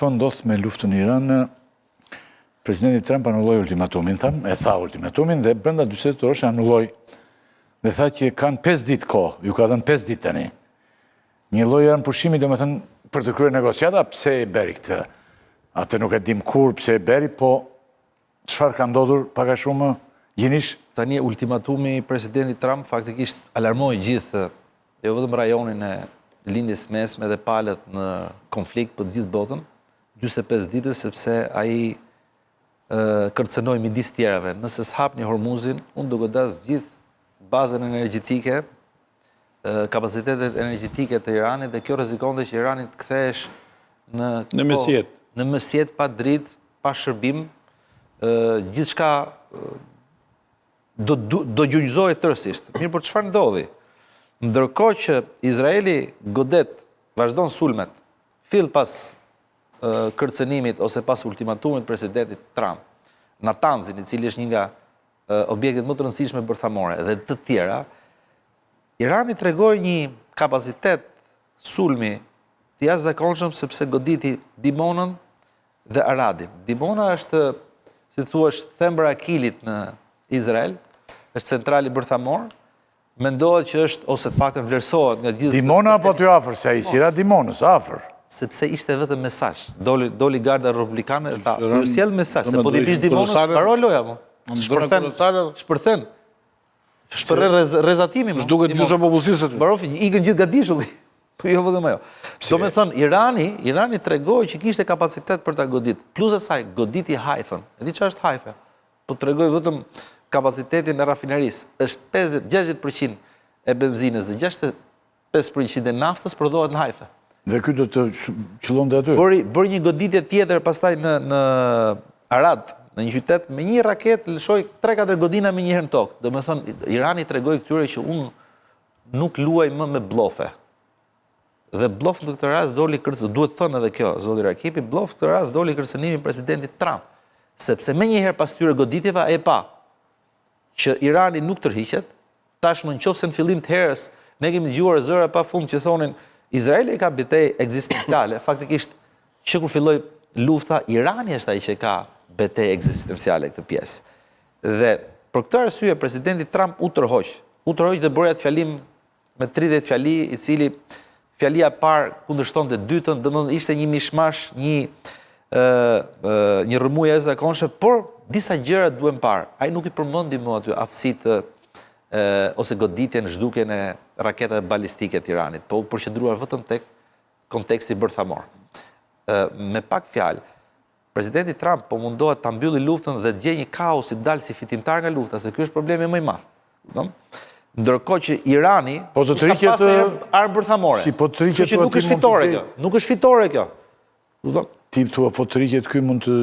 shpo ndodh me luftën në Iran, presidenti Trump anulloi ultimatumin, e tha ultimatumin, dhe brenda 40 orësh anulloi dhe tha që kanë 5 ditë kohë, ju ka dhënë 5 ditë tani. Një lloj janë pushimi, domethënë, për të kryer negociata, pse e beri këtë? Atë nuk e dim kur pse e beri, po çfarë ka ndodhur pak a shumë gjinish? Tani ultimatumi i presidentit Trump faktikisht alarmoi gjithë, jo vetëm rajonin e lindjes mesme dhe palët në konflikt për gjithë botën, 45 ditë, sepse ai kërcënoi midis tjerave. Nëse s'hapni Hormuzin, unë do godas gjithë bazën energjetike, kapacitetet energjetike të Iranit, dhe kjo rrezikonte që Irani të kthehesh në mesjet pa dritë, pa shërbim, gjithçka do gjunjëzohet tërësisht. Mirë, por çfarë ndodhi? Ndërkohë që Izraeli godet, vazhdon sulmet, fill pas kërcënimit ose pas ultimatumit presidentit Trump, Natanzin, i cili është një nga objektet më të rëndësishme bërthamore, dhe të tjera, Irani tregoi një kapacitet sulmi të jashtëzakonshëm sepse goditi Dimonën dhe Aradin. Dimona është, si thuash, thembra e Akilit në Izrael, është centrali bërthamor, mendohet që është, ose të paktën vlerësohet nga gjithë... Dimona apo të afër, se ai sira Dimonës, afër? Sepse ishte vetëm mesazh. Doli garda republikane dhe tha, ju sjell mesazh, se po t'i pish Dimonës, mbaroj loja mo. Shpërthen. Shpërre rezatimi mo. Shduket njësa popullsisë aty. Barofi, ikën gjithë gadishulli. Po jo vëdhëm ajo. Do me thënë, Irani tregoi që kishte kapacitet për ta godit. Plus asaj, goditi Haifën. E di që është Haifa? Po tregoi vetëm kapacitetin e rafinerisë. Është 60% e benzinës dhe 65% e naftës prodhohet në Haifa. Dhe ky do të qëllonte aty? Bëri një goditje tjetër pastaj në Arad, në një qytet, me një raket lëshoi 3-4 godina me njëherë në tokë. Do me thënë, Irani tregoi këtyre që unë nuk luaj më me blofe. Dhe blof në këtë rast doli duhet thënë edhe kjo, zoti Rakipi, blof në këtë rast doli kërcënimi presidentit Trump. Sepse me njëherë pas tyre goditjeve e pa që Irani nuk tërhiqet, tashmë nëse në fillim të herës ne kemi dëgjuar zëra pa fund që thonin Izraeli ka betejë ekzistenciale, faktikisht që kur filloi lufta, Irani është ai që ka betejë ekzistenciale këtë pjesë. Dhe për këtë arsye presidenti Trump u tërhoq dhe bëri atë fjalim me 30 fjali, i cili fjalia parë kundërshtonte dytën, domethënë ishte një mishmash, një rrëmujë e jashtëzakonshme, por disa gjëra duhen parë. Ai nuk i përmendi më aty aftësitë ose goditjen, zhdukjen e raketave balistike të Iranit, po u përqendruar vetëm tek konteksti bërthamor. Me pak fjalë, presidenti Trump po mundohet ta mbylli luftën dhe të gjejë një kaos i dalë si fitimtar nga lufta, se ky është problemi më i madh. Ndërkohë që Irani po të triqet armë bërthamore. Si po të triqet nuk është fitore kjo. Nuk është fitore kjo. Ti thua po të triqet ky mund të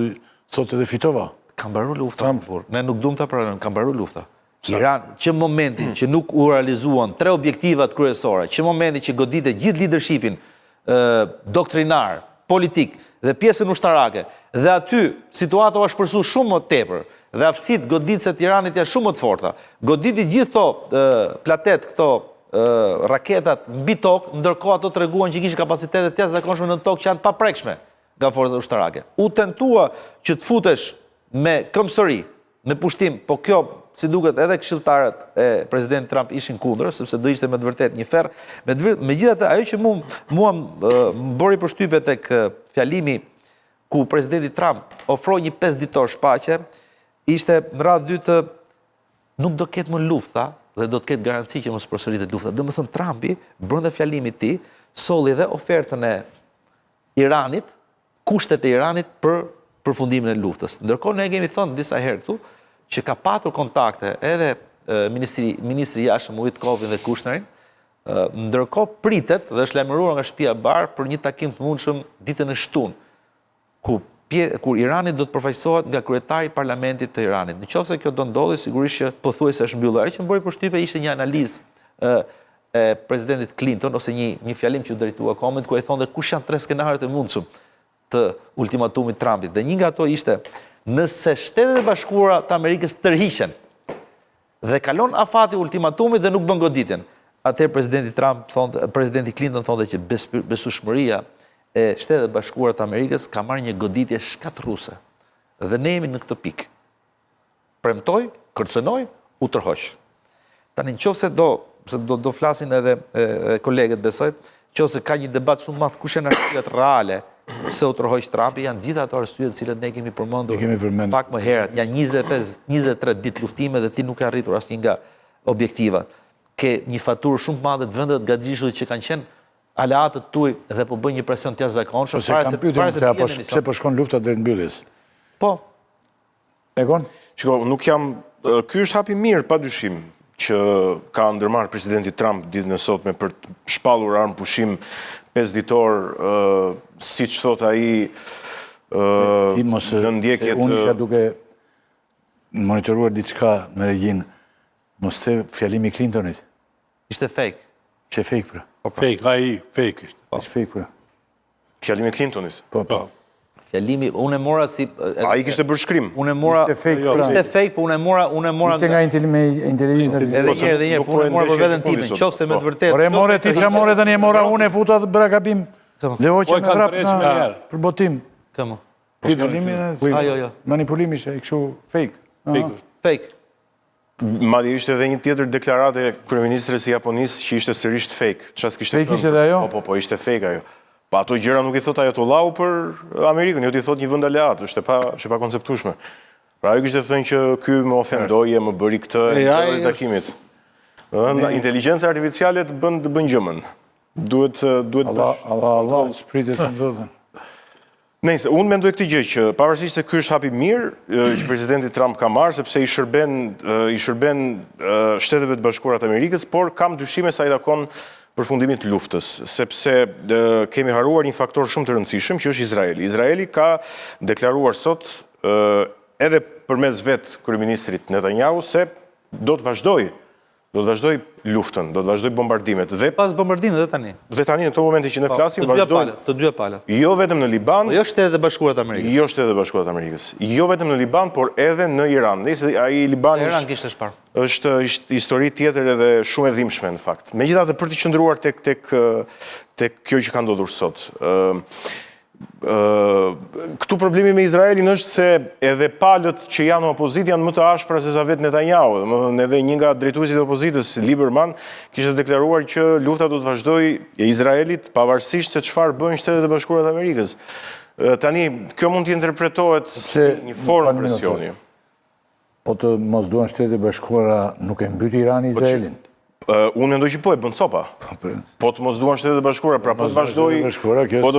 thotë edhe fitova. Ka mbaruar lufta. Ne nuk duam ta pranojmë, ka mbaruar lufta. Irani, që momentin që nuk u realizuan 3 objektivat kryesore, që momentin që godite gjithë leadershipin doktrinar, politik dhe pjesën ushtarake, dhe aty situata u shpërsu shumë më tepër, dhe aftësitë goditëse të Iranit janë shumë më të forta. Goditi gjithë këto platet, këto raketat mbi tokë, ndërkohë ato treguan që kishin kapacitete të jashtëzakonshme në tokë që janë paprekshme nga forcat ushtarake. U tentua që të futesh me këmbësëri, me pushtim, po kjo si duket edhe këshilltarët e presidentit Trump ishin kundër, sepse do ishte me të vërtet një ferr. Megjithatë, ajo që mua më bëri përshtypje tek fjalimi ku presidenti Trump ofroi një 5 ditor shpaqe, ishte në radhë dytë nuk do ketë më lufta dhe do të ketë garanci që mos përsëritet lufta. Domethënë Trumpi brenda fjalimit të tij solli dhe ofertën e Iranit, kushtet e Iranit për përfundimin e luftës. Ndërkohë ne kemi thënë disa herë këtu që ka patur kontakte edhe ministri i jashtëm Uitkovin dhe Kushnerin, ndërkohë pritet dhe është lajmëruar nga Shtëpia e Bardhë për një takim të mundshëm ditën e shtunë, kur Irani do të përfaqësohet nga kryetari i parlamentit të Iranit. Nëse kjo do ndodhi, sigurisht që pothuajse është mbyllur. Ajo që më bëri përshtypje ishte një analizë e presidentit Clinton ose një fjalim që u drejtua kombit ku ai thonë kush janë 3 skenarët e mundshëm të ultimatumit Trumpit. Dhe një nga ato ishte nëse Shtetet e Bashkuara të Amerikës tërhiqen dhe kalon afati ultimatumit dhe nuk bën goditjen, atëherë presidenti Clinton thonte që besueshmëria e Shtetet Bashkuara të Amerikës ka marrë një goditje shkatërruese. Dhe ne jemi në këtë pikë. Premtoj, kërcënoj, u tërhoq. Tani nëse do flasin edhe kolegët besoj, nëse ka një debat shumë madh kush janë arsyet reale pse u tërhoq Trumpi, janë gjithë ato arsyet të cilat ne kemi përmendur pak më herët. Janë 23 ditë luftime dhe ti nuk ke arritur asnjë nga objektivat. Ke një faturë shumë të madhe të vendet gatishullit që kanë qenë aleatët tuaj dhe po bëjnë një presion të jashtëzakonshëm. Pse po shkon lufta deri në mbylljes? Po. Egon? Shiko, nuk jam... Ky është hapi mirë, padyshim, që ka ndërmarrë presidenti Trump ditën e sotme për të shpallur armë pushim 5 ditor, siç thot ai, në ndjekjet... Unë isha duke monitoruar diçka me regjinë, mos të fjalimi Clintonit. Ishte fake. Që fake pra. Fake, ai fake ishte. Ishte fake pra. Fjalimi Clintonit. Po. Fjalimi, unë e mora si... Ai kishte bërë shkrim. Unë e mora... Ishte fake, po unë e mora... Ishte nga inteligjenca. Edhe njerë, po unë e mora për veten time, qofse me të vërtetë. Por e more ti që more tani e mora unë e futa të bëra gabim. Dhe hoqja me vrap për botim. Këmo. Fjalimi manipulimi ishte kështu fake. Fake. Madje ishte edhe një tjetër deklarate e kryeministres së Japonisë që ishte sërish fake. Çfarë kishte thënë? Fake ishte edhe ajo? Po, ishte fake ajo. Pa ato gjëra nuk i thot Ajatollahu për Amerikën, jo t'i thot një vend aleat, është e pa konceptueshme. Pra ajo kishte thënë që ky më ofendoi, më bëri këtë në takimit. Inteligjenca artificiale të bën gjëmën. Duhet Allah, shpritet të ndodhen. Nëse unë mendoj këtë gjë që pavarësisht se ky është hapi mirë që presidenti Trump ka marrë sepse i shërben Shteteve të Bashkuara të Amerikës, por kam dyshime sa i takon përfundimit të luftës, sepse kemi haruar një faktor shumë të rëndësishëm që është Izraeli. Izraeli ka deklaruar sot edhe përmes vetë kryeministrit Netanyahu se do të vazhdoj luftën, do të vazhdoj bombardimet. Dhe pas bombardimet dhe tani. Dhe tani në këto momente që ne flasim vazhdojnë të dyja palët. Jo vetëm në Liban, jo Shtetet e Bashkuara të Amerikës. Jo Shtetet e Bashkuara të Amerikës. Jo vetëm në Liban, por edhe në Iran. Nëse ai Libani është histori tjetër edhe shumë e dhimbshme në fakt. Megjithatë për të qëndruar tek kjo që ka ndodhur sot. Këtu problemi me Izraelin është se edhe palët që janë në opozit janë më të ashpra se sa vetë Netanyahu. Edhe një nga drejtuesit e opozitës, Lieberman, kishte deklaruar që lufta do të vazhdojë e Izraelit pavarësisht se çfarë bëjnë Shtetet e Bashkuara të Amerikës. Tani, kjo mund të interpretohet si një formë presioni. Po të mos duan Shtetet e Bashkuara nuk e mbyti Irani Izraelin? Unë mendoj që po e bën copa. Po të mos duan Shtetet e Bashkuara, pra po të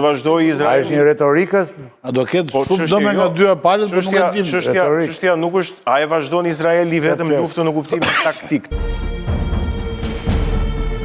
vazhdoj Izraeli. A është një retorikës? A do ketë shumë dëme nga dyja palët, por nuk e dim. Çështja nuk është, a e vazhdon Izraeli vetëm luftën në kuptimin taktik.